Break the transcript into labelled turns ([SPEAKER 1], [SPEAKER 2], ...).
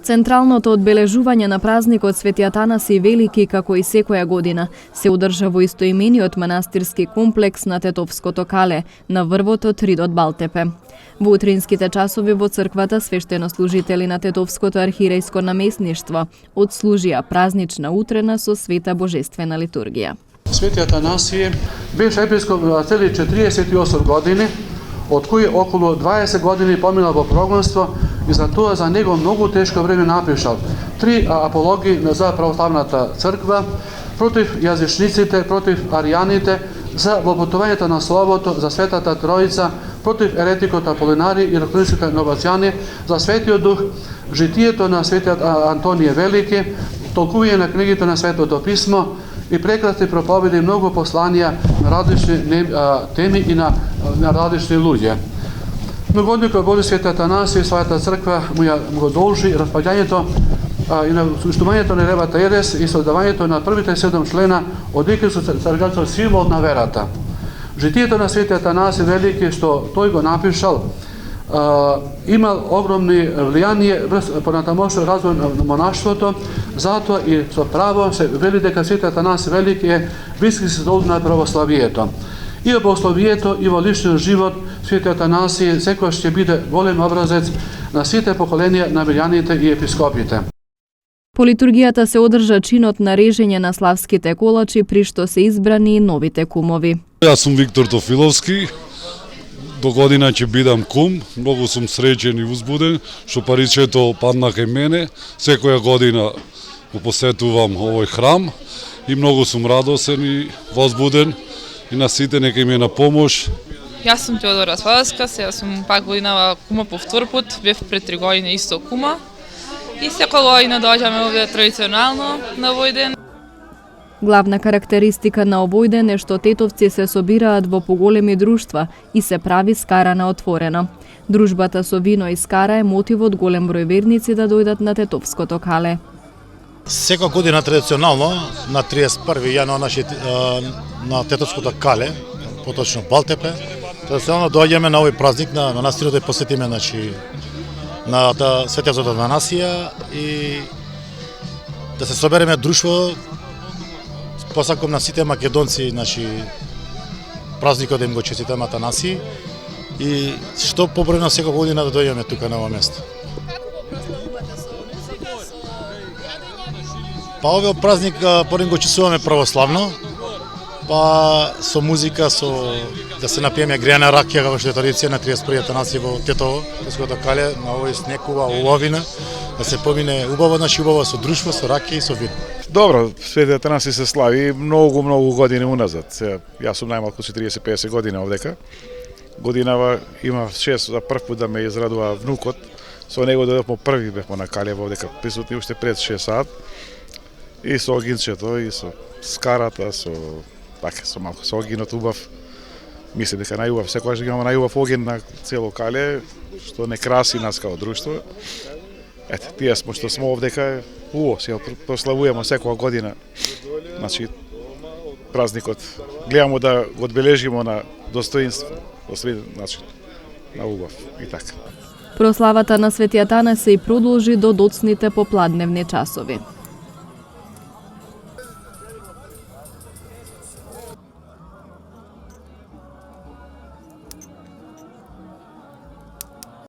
[SPEAKER 1] Централното одбележување на празникот Свети Атанаси Велики, како и секоја година, се одржа во истоимениот манастирски комплекс на Тетовското кале, на врвот од Ридот Балтепе. Во утринските часови во црквата свештенослужители на Тетовското архиерејско наместништво одслужија празнична утрена со света божествена литургија.
[SPEAKER 2] Свети Атанасije беше епископ на цели 48 години, од кои околу 20 години поминал во прогонство и за тоа за него многу тешко време напишал 3 апологии за православната црква, против јазичниците, против аријаните, за вопотувањето на словото, за Светата Троица, против еретикот Аполинари и рокнинските новацијани, за Светиот Дух, житието на Светиот Антонije Велики, толкување на книгите на Светото Писмо и прекрасни проповеди, многу посланија на различни теми и на различни луѓе. Многодникот Божи Свети Атанасije и својата црква му го должи распаѓањето и на суштувањето на Ревата Ерес и создавањето на првите 7 члена од Екриското црквено символ на верата. Житието на Свети Атанасije Велики, што тој го напишал, имал огромни влијание понатамошно развој на монаштвото, затоа и со право се вели дека Свети Атанасije Велики е блиски сведок на православието. И во богословието и во личниот живот Свети Атанасije секогаш ќе биде голем образец на сите поколенија на мирјаните и епископите.
[SPEAKER 1] По литургијата се одржа чинот на режење на славските колачи, при што се избрани и новите кумови.
[SPEAKER 3] Јас сум Виктор Тофиловски. До година ќе бидам кум, многу сум среќен и узбуден што паричето падна кај мене. Секоја година го посетувам овој храм и многу сум радосен и возбуден и на сите нека им е на помош.
[SPEAKER 4] Јас сум Теодора Свалска, сега сум пак годинава кума по втор пат, бев пред 3 години исто кума. И секоја година доаѓаме овде традиционално на овој ден.
[SPEAKER 1] Главна карактеристика на овој ден е што тетовци се собираат во поголеми друштва и се прави скара на отворено. Дружбата со вино и скара е мотивот голем број верници да дојдат на Тетовското кале.
[SPEAKER 5] Секоја година традиционално на 31 јануари на Тетовското кале, поточно Балтепе, традиционално доаѓаме на овој празник на манастирот да посетиме на Светиот Атанасија и да се собереме друштво. Посакам на сите македонци, празникот да им го честитаме Атанасија и што побрено секоја година да дојдеме тука на ова место. Па овој празник поред го чествуваме православно, па со музика, да се напиеме грејана ракија, како што е традиција на 31 Атанасија во Тетово, Тетовското кале, на овој снекува уловина, да се помине убаво, убаво со друштво, со ракија и со вино.
[SPEAKER 6] Добро, Свети Атанасije се слави многу години уназад. Јас сум најмалку 40-50 години овдека. Годинава има 6 за прв пат да ме израдува внукот. Со него дојдовме први, бевме на кале овдека, присутни уште пред 6 сат. И со огинчето, и со скарата, со огинот убав. Мислам дека најубав, секогаш имаме најубав огин на цело кале, што не краси нас као друштво. Ете, тие смо што смо овдека, се прославуваме секоја година. Празникот гледаме да го одбележиме на достоинство, на убав и така.
[SPEAKER 1] Прославата на Свети Атанасije продолжи до доцните попладневни часови.